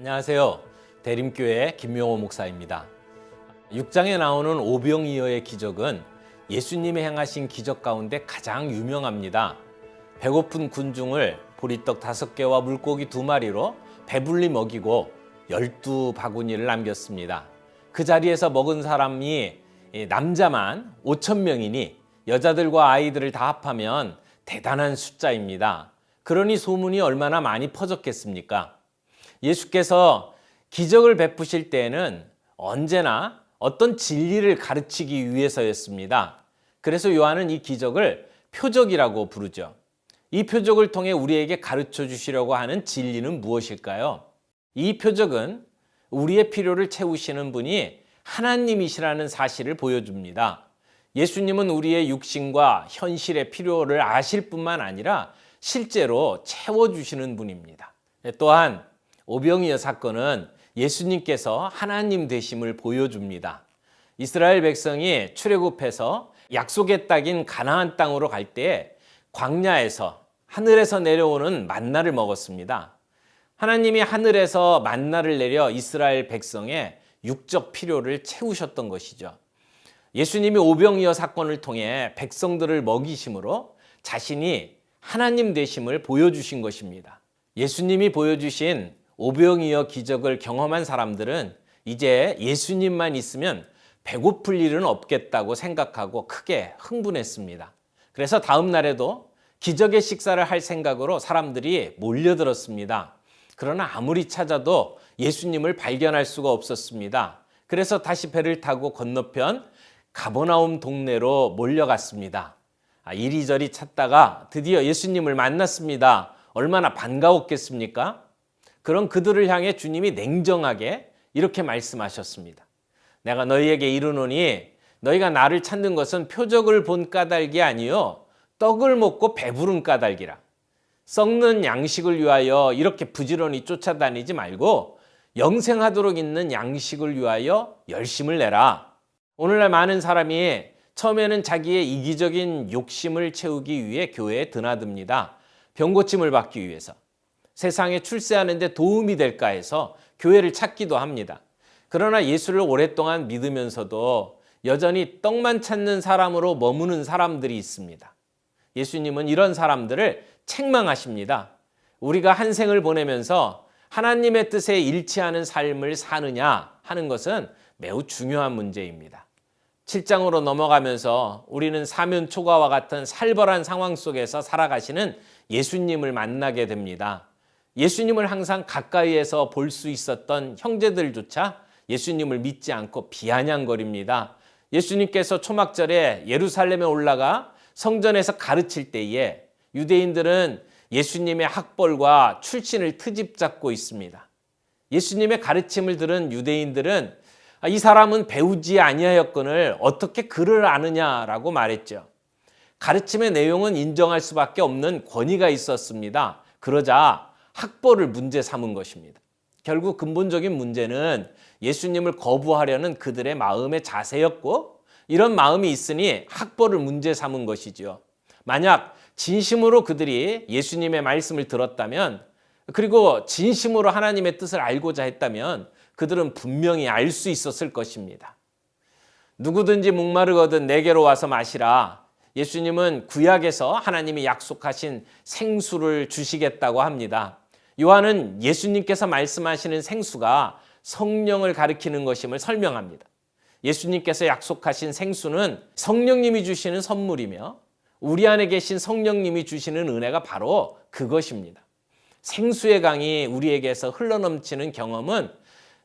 안녕하세요. 대림교회 김명호 목사입니다. 6장에 나오는 오병이어의 기적은 예수님이 행하신 기적 가운데 가장 유명합니다. 배고픈 군중을 보리떡 5개와 물고기 2마리로 배불리 먹이고 12바구니를 남겼습니다. 그 자리에서 먹은 사람이 남자만 5,000명이니 여자들과 아이들을 다 합하면 대단한 숫자입니다. 그러니 소문이 얼마나 많이 퍼졌겠습니까? 예수께서 기적을 베푸실 때에는 언제나 어떤 진리를 가르치기 위해서였습니다. 그래서 요한은 이 기적을 표적이라고 부르죠. 이 표적을 통해 우리에게 가르쳐 주시려고 하는 진리는 무엇일까요? 이 표적은 우리의 필요를 채우시는 분이 하나님이시라는 사실을 보여줍니다. 예수님은 우리의 육신과 현실의 필요를 아실 뿐만 아니라 실제로 채워주시는 분입니다. 또한 오병이어 사건은 예수님께서 하나님 되심을 보여줍니다. 이스라엘 백성이 출애굽해서 약속의 땅인 가나안 땅으로 갈 때 광야에서 하늘에서 내려오는 만나를 먹었습니다. 하나님이 하늘에서 만나를 내려 이스라엘 백성의 육적 필요를 채우셨던 것이죠. 예수님이 오병이어 사건을 통해 백성들을 먹이심으로 자신이 하나님 되심을 보여주신 것입니다. 예수님이 보여주신 오병이어 기적을 경험한 사람들은 이제 예수님만 있으면 배고플 일은 없겠다고 생각하고 크게 흥분했습니다. 그래서 다음 날에도 기적의 식사를 할 생각으로 사람들이 몰려들었습니다. 그러나 아무리 찾아도 예수님을 발견할 수가 없었습니다. 그래서 다시 배를 타고 건너편 가버나움 동네로 몰려갔습니다. 이리저리 찾다가 드디어 예수님을 만났습니다. 얼마나 반가웠겠습니까? 그런 그들을 향해 주님이 냉정하게 이렇게 말씀하셨습니다. 내가 너희에게 이르노니 너희가 나를 찾는 것은 표적을 본 까닭이 아니요 떡을 먹고 배부른 까닭이라. 썩는 양식을 위하여 이렇게 부지런히 쫓아다니지 말고 영생하도록 있는 양식을 위하여 열심을 내라. 오늘날 많은 사람이 처음에는 자기의 이기적인 욕심을 채우기 위해 교회에 드나듭니다. 병고침을 받기 위해서. 세상에 출세하는 데 도움이 될까 해서 교회를 찾기도 합니다. 그러나 예수를 오랫동안 믿으면서도 여전히 떡만 찾는 사람으로 머무는 사람들이 있습니다. 예수님은 이런 사람들을 책망하십니다. 우리가 한 생을 보내면서 하나님의 뜻에 일치하는 삶을 사느냐 하는 것은 매우 중요한 문제입니다. 7장으로 넘어가면서 우리는 사면초가와 같은 살벌한 상황 속에서 살아가시는 예수님을 만나게 됩니다. 예수님을 항상 가까이에서 볼 수 있었던 형제들조차 예수님을 믿지 않고 비아냥거립니다. 예수님께서 초막절에 예루살렘에 올라가 성전에서 가르칠 때에 유대인들은 예수님의 학벌과 출신을 트집잡고 있습니다. 예수님의 가르침을 들은 유대인들은 이 사람은 배우지 아니하였거늘 어떻게 그를 아느냐라고 말했죠. 가르침의 내용은 인정할 수밖에 없는 권위가 있었습니다. 그러자 학벌을 문제 삼은 것입니다. 결국 근본적인 문제는 예수님을 거부하려는 그들의 마음의 자세였고 이런 마음이 있으니 학벌을 문제 삼은 것이죠. 만약 진심으로 그들이 예수님의 말씀을 들었다면 그리고 진심으로 하나님의 뜻을 알고자 했다면 그들은 분명히 알 수 있었을 것입니다. 누구든지 목마르거든 내게로 와서 마시라. 예수님은 구약에서 하나님이 약속하신 생수를 주시겠다고 합니다. 요한은 예수님께서 말씀하시는 생수가 성령을 가리키는 것임을 설명합니다. 예수님께서 약속하신 생수는 성령님이 주시는 선물이며 우리 안에 계신 성령님이 주시는 은혜가 바로 그것입니다. 생수의 강이 우리에게서 흘러넘치는 경험은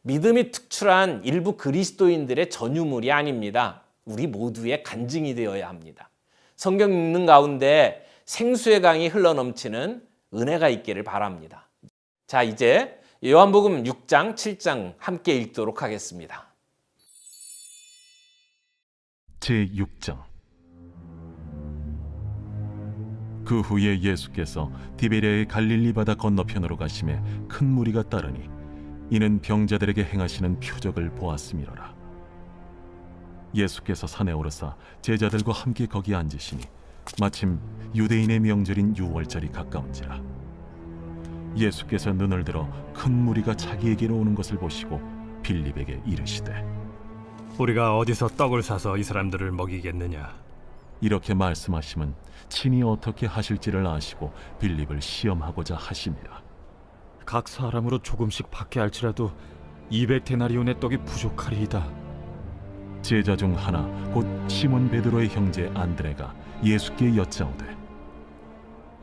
믿음이 특출한 일부 그리스도인들의 전유물이 아닙니다. 우리 모두의 간증이 되어야 합니다. 성경 읽는 가운데 생수의 강이 흘러넘치는 은혜가 있기를 바랍니다. 자, 이제 요한복음 6장, 7장 함께 읽도록 하겠습니다. 제6장. 그 후에 예수께서 디베랴의 갈릴리 바다 건너편으로 가심에 큰 무리가 따르니 이는 병자들에게 행하시는 표적을 보았음이로라. 예수께서 산에 오르사 제자들과 함께 거기 앉으시니 마침 유대인의 명절인 유월절이 가까운지라. 예수께서 눈을 들어 큰 무리가 자기에게로 오는 것을 보시고 빌립에게 이르시되 우리가 어디서 떡을 사서 이 사람들을 먹이겠느냐? 이렇게 말씀하심은 친히 어떻게 하실지를 아시고 빌립을 시험하고자 하심이라. 각 사람으로 조금씩 받게 할지라도 200데나리온의 떡이 부족하리이다. 제자 중 하나 곧 시몬 베드로의 형제 안드레가 예수께 여짜오되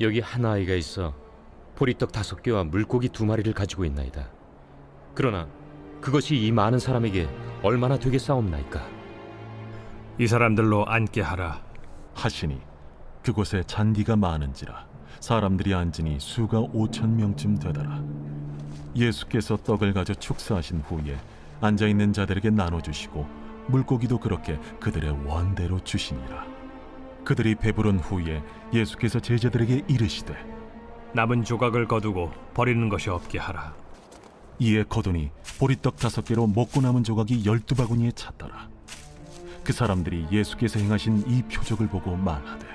여기 한 아이가 있어 보리떡 5개와 물고기 2마리를 가지고 있나이다. 그러나 그것이 이 많은 사람에게 얼마나 되겠사옵나이까? 이 사람들로 앉게 하라. 하시니 그곳에 잔디가 많은지라 사람들이 앉으니 수가 5,000명쯤 되더라. 예수께서 떡을 가져 축사하신 후에 앉아있는 자들에게 나눠주시고 물고기도 그렇게 그들의 원대로 주시니라. 그들이 배부른 후에 예수께서 제자들에게 이르시되 남은 조각을 거두고 버리는 것이 없게 하라. 이에 거두니 보리떡 5개로 먹고 남은 조각이 12바구니에 찼더라. 그 사람들이 예수께서 행하신 이 표적을 보고 말하되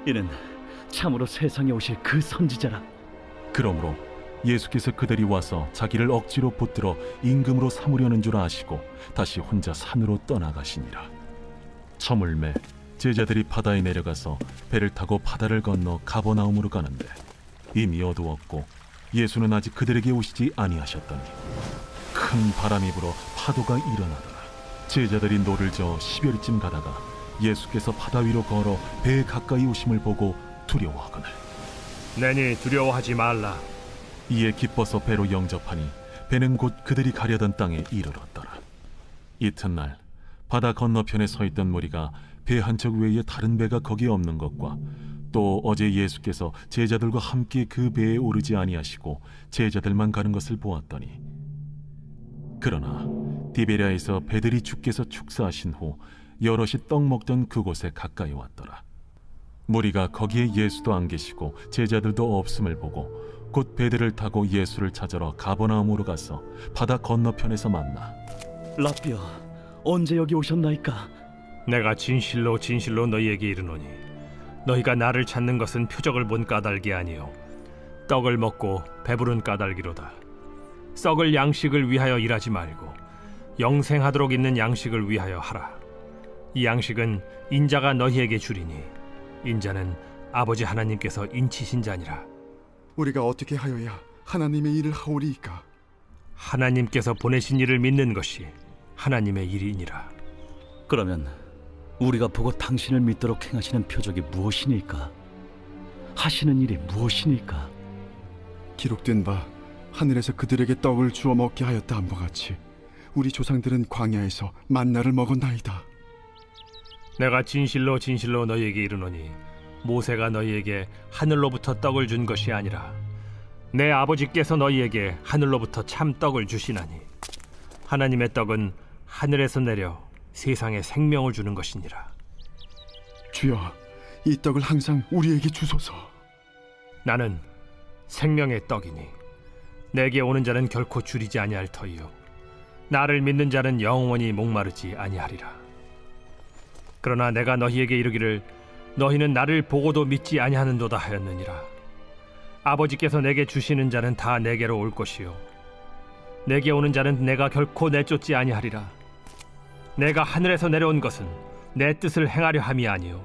이는 참으로 세상에 오실 그 선지자라. 그러므로 예수께서 그들이 와서 자기를 억지로 붙들어 임금으로 삼으려는 줄 아시고 다시 혼자 산으로 떠나가시니라. 저물매 제자들이 바다에 내려가서 배를 타고 바다를 건너 가버나움으로 가는데 이미 어두웠고 예수는 아직 그들에게 오시지 아니하셨더니 큰 바람이 불어 파도가 일어나더라. 제자들이 노를 저어 10여리쯤 가다가 예수께서 바다 위로 걸어 배에 가까이 오심을 보고 두려워하거늘 내니 두려워하지 말라. 이에 기뻐서 배로 영접하니 배는 곧 그들이 가려던 땅에 이르렀더라. 이튿날 바다 건너편에 서 있던 무리가 배 한 척 외에 다른 배가 거기에 없는 것과 또 어제 예수께서 제자들과 함께 그 배에 오르지 아니하시고 제자들만 가는 것을 보았더니 그러나 디베랴에서 배들이 주께서 축사하신 후 여럿이 떡 먹던 그곳에 가까이 왔더라. 무리가 거기에 예수도 안 계시고 제자들도 없음을 보고 곧 배들을 타고 예수를 찾으러 가버나움으로 가서 바다 건너편에서 만나 라비어, 언제 여기 오셨나이까? 내가 진실로 진실로 너희에게 이르노니 너희가 나를 찾는 것은 표적을 본 까닭이 아니요 떡을 먹고 배부른 까닭이로다. 썩을 양식을 위하여 일하지 말고 영생하도록 있는 양식을 위하여 하라. 이 양식은 인자가 너희에게 주리니 인자는 아버지 하나님께서 인치신 자니라. 우리가 어떻게 하여야 하나님의 일을 하오리이까? 하나님께서 보내신 이를 믿는 것이 하나님의 일이니라. 그러면 우리가 보고 당신을 믿도록 행하시는 표적이 무엇이니까? 하시는 일이 무엇이니까? 기록된 바 하늘에서 그들에게 떡을 주어 먹게 하였다 함과 같이 우리 조상들은 광야에서 만나를 먹었나이다. 내가 진실로 진실로 너희에게 이르노니 모세가 너희에게 하늘로부터 떡을 준 것이 아니라 내 아버지께서 너희에게 하늘로부터 참 떡을 주시나니 하나님의 떡은 하늘에서 내려 세상에 생명을 주는 것이니라. 주여, 이 떡을 항상 우리에게 주소서. 나는 생명의 떡이니 내게 오는 자는 결코 줄이지 아니할 터이요 나를 믿는 자는 영원히 목마르지 아니하리라. 그러나 내가 너희에게 이르기를 너희는 나를 보고도 믿지 아니하는도다 하였느니라. 아버지께서 내게 주시는 자는 다 내게로 올 것이요 내게 오는 자는 내가 결코 내쫓지 아니하리라. 내가 하늘에서 내려온 것은 내 뜻을 행하려 함이 아니요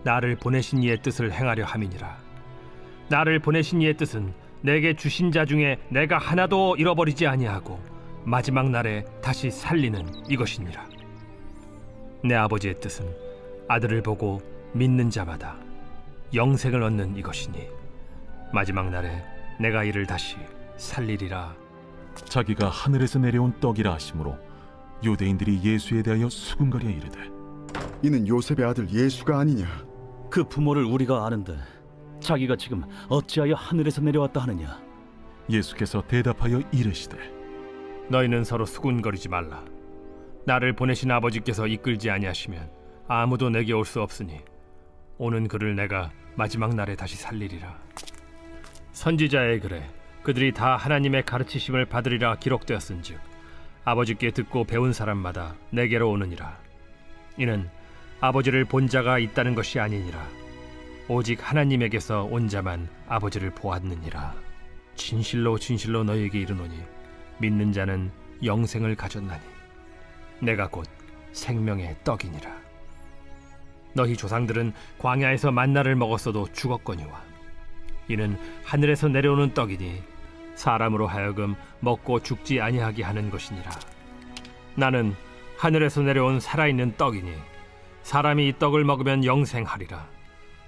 나를 보내신 이의 뜻을 행하려 함이니라. 나를 보내신 이의 뜻은 내게 주신 자 중에 내가 하나도 잃어버리지 아니하고 마지막 날에 다시 살리는 이것이니라. 내 아버지의 뜻은 아들을 보고 믿는 자마다 영생을 얻는 이것이니 마지막 날에 내가 이를 다시 살리리라. 자기가 하늘에서 내려온 떡이라 하심으로 유대인들이 예수에 대하여 수군거려 이르되 이는 요셉의 아들 예수가 아니냐? 그 부모를 우리가 아는데 자기가 지금 어찌하여 하늘에서 내려왔다 하느냐? 예수께서 대답하여 이르시되 너희는 서로 수군거리지 말라. 나를 보내신 아버지께서 이끌지 아니하시면 아무도 내게 올 수 없으니 오는 그를 내가 마지막 날에 다시 살리리라. 선지자의 글에 그들이 다 하나님의 가르치심을 받으리라 기록되었은즉 아버지께 듣고 배운 사람마다 내게로 오느니라. 이는 아버지를 본 자가 있다는 것이 아니니라. 오직 하나님에게서 온 자만 아버지를 보았느니라. 진실로 진실로 너희에게 이르노니 믿는 자는 영생을 가졌나니 내가 곧 생명의 떡이니라. 너희 조상들은 광야에서 만나를 먹었어도 죽었거니와 이는 하늘에서 내려오는 떡이니 사람으로 하여금 먹고 죽지 아니하게 하는 것이니라. 나는 하늘에서 내려온 살아있는 떡이니 사람이 이 떡을 먹으면 영생하리라.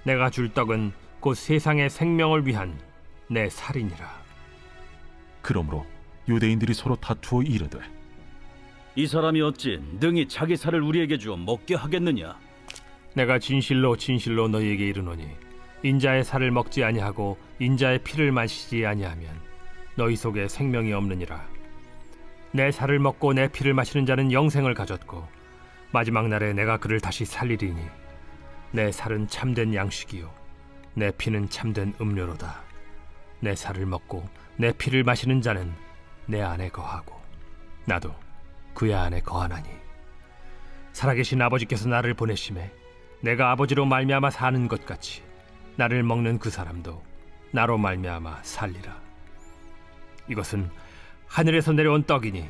내가 줄 떡은 곧 세상의 생명을 위한 내 살이니라. 그러므로 유대인들이 서로 다투어 이르되 이 사람이 어찌 능히 자기 살을 우리에게 주어 먹게 하겠느냐? 내가 진실로 진실로 너희에게 이르노니 인자의 살을 먹지 아니하고 인자의 피를 마시지 아니하면 너희 속에 생명이 없느니라. 내 살을 먹고 내 피를 마시는 자는 영생을 가졌고 마지막 날에 내가 그를 다시 살리리니 내 살은 참된 양식이요 내 피는 참된 음료로다. 내 살을 먹고 내 피를 마시는 자는 내 안에 거하고 나도 그의 안에 거하나니 살아계신 아버지께서 나를 보내심에 내가 아버지로 말미암아 사는 것 같이 나를 먹는 그 사람도 나로 말미암아 살리라. 이것은 하늘에서 내려온 떡이니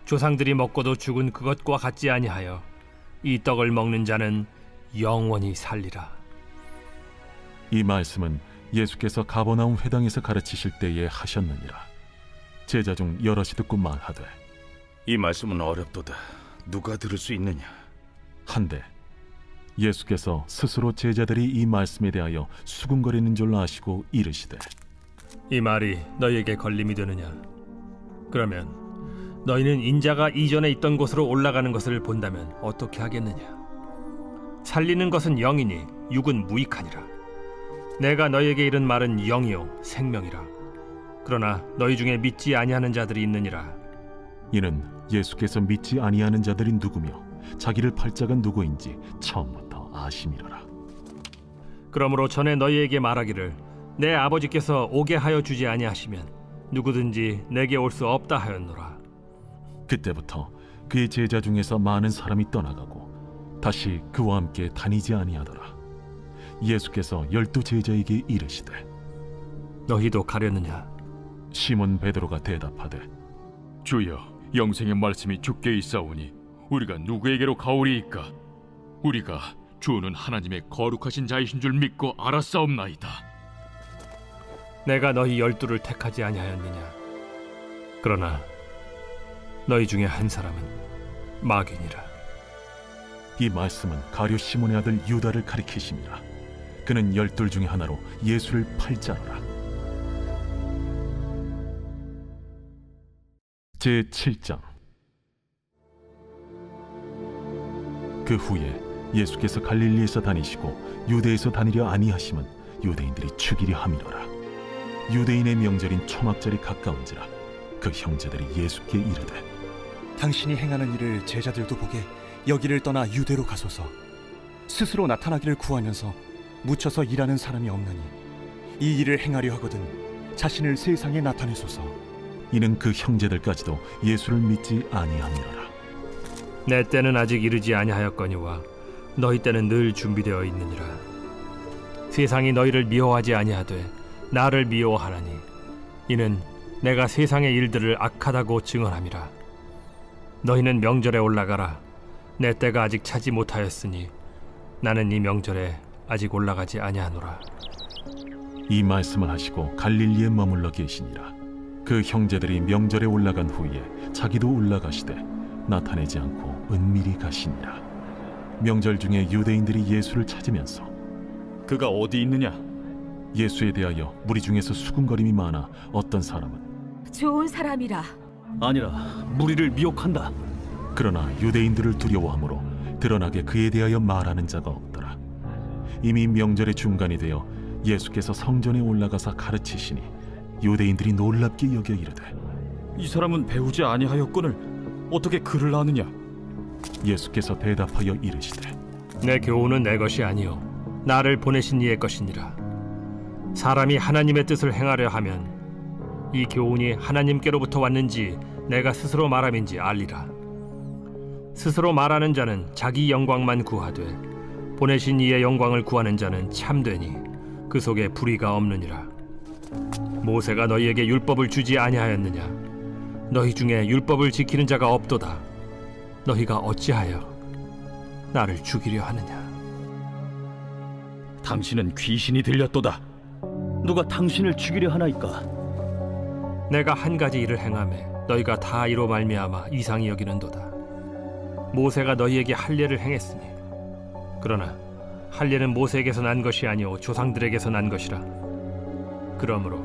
조상들이 먹고도 죽은 그것과 같지 아니하여 이 떡을 먹는 자는 영원히 살리라. 이 말씀은 예수께서 가버나움 회당에서 가르치실 때에 하셨느니라. 제자 중 여럿이 듣고 말하되 이 말씀은 어렵도다. 누가 들을 수 있느냐? 한데 예수께서 스스로 제자들이 이 말씀에 대하여 수군거리는 줄 아시고 이르시되 이 말이 너희에게 걸림이 되느냐? 그러면 너희는 인자가 이전에 있던 곳으로 올라가는 것을 본다면 어떻게 하겠느냐? 살리는 것은 영이니 육은 무익하니라. 내가 너희에게 이른 말은 영이요 생명이라. 그러나 너희 중에 믿지 아니하는 자들이 있느니라. 이는 예수께서 믿지 아니하는 자들이 누구며 자기를 팔 자가 누구인지 처음부터 아심이로라. 그러므로 전에 너희에게 말하기를 내 아버지께서 오게 하여 주지 아니하시면 누구든지 내게 올 수 없다 하였노라. 그때부터 그의 제자 중에서 많은 사람이 떠나가고 다시 그와 함께 다니지 아니하더라. 예수께서 12 제자에게 이르시되 너희도 가려느냐? 시몬 베드로가 대답하되 주여, 영생의 말씀이 주께 있사오니 우리가 누구에게로 가오리이까? 우리가 주는 하나님의 거룩하신 자이신 줄 믿고 알았사옵나이다. 내가 너희 12를 택하지 아니하였느냐? 그러나 너희 중에 한 사람은 마귀니라. 이 말씀은 가룟 시몬의 아들 유다를 가리키심이라. 그는 12 중에 하나로 예수를 팔 자로라. 제7장. 그 후에 예수께서 갈릴리에서 다니시고 유대에서 다니려 아니하심은 유대인들이 죽이려 함이로라. 유대인의 명절인 초막절이 가까운지라. 그 형제들이 예수께 이르되 당신이 행하는 일을 제자들도 보게 여기를 떠나 유대로 가소서. 스스로 나타나기를 구하면서 묻혀서 일하는 사람이 없나니 이 일을 행하려 하거든 자신을 세상에 나타내소서. 이는 그 형제들까지도 예수를 믿지 아니함이로라. 내 때는 아직 이르지 아니하였거니와 너희 때는 늘 준비되어 있느니라. 세상이 너희를 미워하지 아니하되 나를 미워하나니 이는 내가 세상의 일들을 악하다고 증언함이라. 너희는 명절에 올라가라. 내 때가 아직 차지 못하였으니 나는 이 명절에 아직 올라가지 아니하노라. 이 말씀을 하시고 갈릴리에 머물러 계시니라. 그 형제들이 명절에 올라간 후에 자기도 올라가시되 나타내지 않고 은밀히 가시니라. 명절 중에 유대인들이 예수를 찾으면서 그가 어디 있느냐? 예수에 대하여 무리 중에서 수군거림이 많아 어떤 사람은 좋은 사람이라. 아니라 무리를 미혹한다. 그러나 유대인들을 두려워하므로 드러나게 그에 대하여 말하는 자가 없더라. 이미 명절의 중간이 되어 예수께서 성전에 올라가사 가르치시니 유대인들이 놀랍게 여겨 이르되 이 사람은 배우지 아니하였거늘 어떻게 글을 아느냐? 예수께서 대답하여 이르시되 내 교훈은 내 것이 아니요 나를 보내신 이의 것이니라. 사람이 하나님의 뜻을 행하려 하면 이 교훈이 하나님께로부터 왔는지 내가 스스로 말함인지 알리라. 스스로 말하는 자는 자기 영광만 구하되 보내신 이의 영광을 구하는 자는 참되니 그 속에 불의가 없느니라. 모세가 너희에게 율법을 주지 아니하였느냐? 너희 중에 율법을 지키는 자가 없도다. 너희가 어찌하여 나를 죽이려 하느냐? 당신은 귀신이 들렸도다. 누가 당신을 죽이려 하나이까? 내가 한 가지 일을 행하매 너희가 다 이로 말미암아 이상히 여기는도다. 모세가 너희에게 할례를 행했으니 그러나 할례는 모세에게서 난 것이 아니오 조상들에게서 난 것이라. 그러므로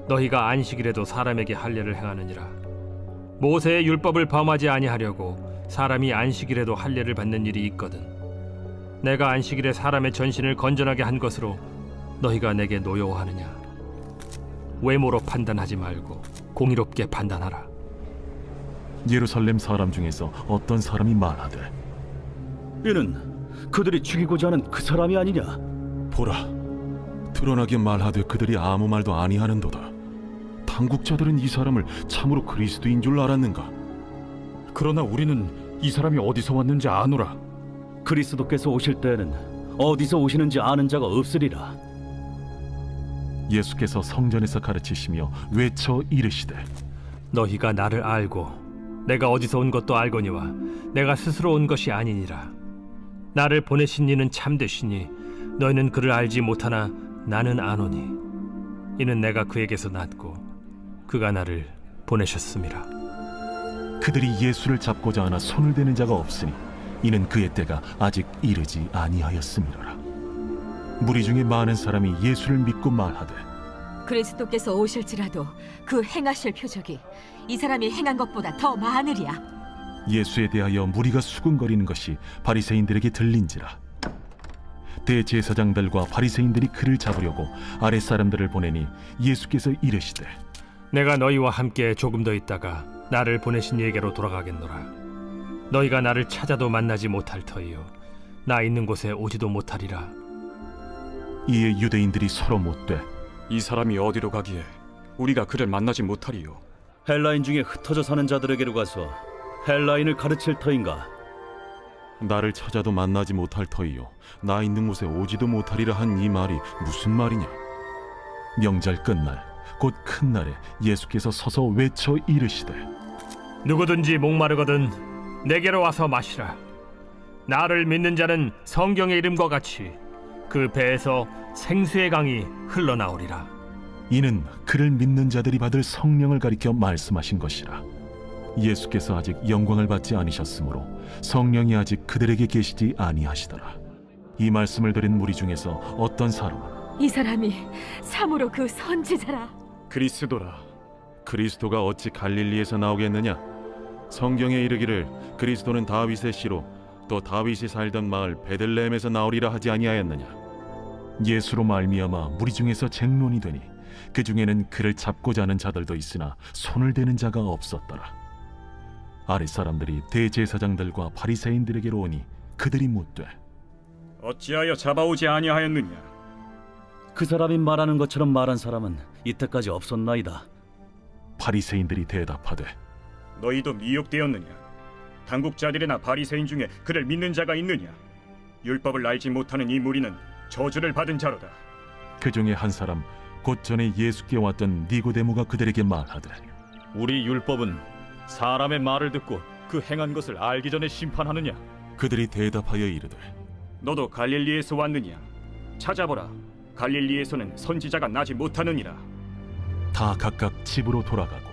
너희가 안식일에도 사람에게 할례를 행하느니라. 모세의 율법을 범하지 아니하려고 사람이 안식일에도 할례를 받는 일이 있거든. 내가 안식일에 사람의 전신을 건전하게 한 것으로 너희가 내게 노여워하느냐? 외모로 판단하지 말고 공의롭게 판단하라. 예루살렘 사람 중에서 어떤 사람이 말하되 이는 그들이 죽이고자 하는 그 사람이 아니냐? 보라, 드러나게 말하되 그들이 아무 말도 아니하는도다. 당국자들은 이 사람을 참으로 그리스도인 줄 알았는가? 그러나 우리는 이 사람이 어디서 왔는지 아노라. 그리스도께서 오실 때에는 어디서 오시는지 아는 자가 없으리라. 예수께서 성전에서 가르치시며 외쳐 이르시되 너희가 나를 알고 내가 어디서 온 것도 알거니와 내가 스스로 온 것이 아니니라. 나를 보내신 이는 참되시니 너희는 그를 알지 못하나 나는 아노니 이는 내가 그에게서 났고 그가 나를 보내셨음이라. 그들이 예수를 잡고자 하나 손을 대는 자가 없으니 이는 그의 때가 아직 이르지 아니하였음이로라. 무리 중에 많은 사람이 예수를 믿고 말하되 그리스도께서 오실지라도 그 행하실 표적이 이 사람이 행한 것보다 더 많으리야. 예수에 대하여 무리가 수군거리는 것이 바리새인들에게 들린지라. 대제사장들과 바리새인들이 그를 잡으려고 아랫 사람들을 보내니 예수께서 이르시되 내가 너희와 함께 조금 더 있다가 나를 보내신 이에게로 돌아가겠노라. 너희가 나를 찾아도 만나지 못할 터이요 나 있는 곳에 오지도 못하리라. 이에 유대인들이 서로 못되 이 사람이 어디로 가기에 우리가 그를 만나지 못하리요? 헬라인 중에 흩어져 사는 자들에게로 가서 헬라인을 가르칠 터인가? 나를 찾아도 만나지 못할 터이요 나 있는 곳에 오지도 못하리라 한 이 말이 무슨 말이냐? 명절 끝날 곧 큰 날에 예수께서 서서 외쳐 이르시되 누구든지 목마르거든 내게로 와서 마시라. 나를 믿는 자는 성경의 이름과 같이 그 배에서 생수의 강이 흘러나오리라. 이는 그를 믿는 자들이 받을 성령을 가리켜 말씀하신 것이라. 예수께서 아직 영광을 받지 않으셨으므로 성령이 아직 그들에게 계시지 아니하시더라. 이 말씀을 들은 무리 중에서 어떤 사람은 이 사람이 참으로 그 선지자라. 그리스도라. 그리스도가 어찌 갈릴리에서 나오겠느냐? 성경에 이르기를 그리스도는 다윗의 씨로 또 다윗이 살던 마을 베들레헴에서 나오리라 하지 아니하였느냐? 예수로 말미암아 무리 중에서 쟁론이 되니 그 중에는 그를 잡고자 하는 자들도 있으나 손을 대는 자가 없었더라. 아랫 사람들이 대제사장들과 바리새인들에게로 오니 그들이 묻되 어찌하여 잡아오지 아니하였느냐? 그 사람이 말하는 것처럼 말한 사람은 이때까지 없었나이다. 바리새인들이 대답하되 너희도 미혹되었느냐? 당국자들이나 바리새인 중에 그를 믿는 자가 있느냐? 율법을 알지 못하는 이 무리는 저주를 받은 자로다. 그 중에 한 사람 곧 전에 예수께 왔던 니고데모가 그들에게 말하되 우리 율법은 사람의 말을 듣고 그 행한 것을 알기 전에 심판하느냐? 그들이 대답하여 이르되 너도 갈릴리에서 왔느냐? 찾아보라. 갈릴리에서는 선지자가 나지 못하느니라. 다 각각 집으로 돌아가고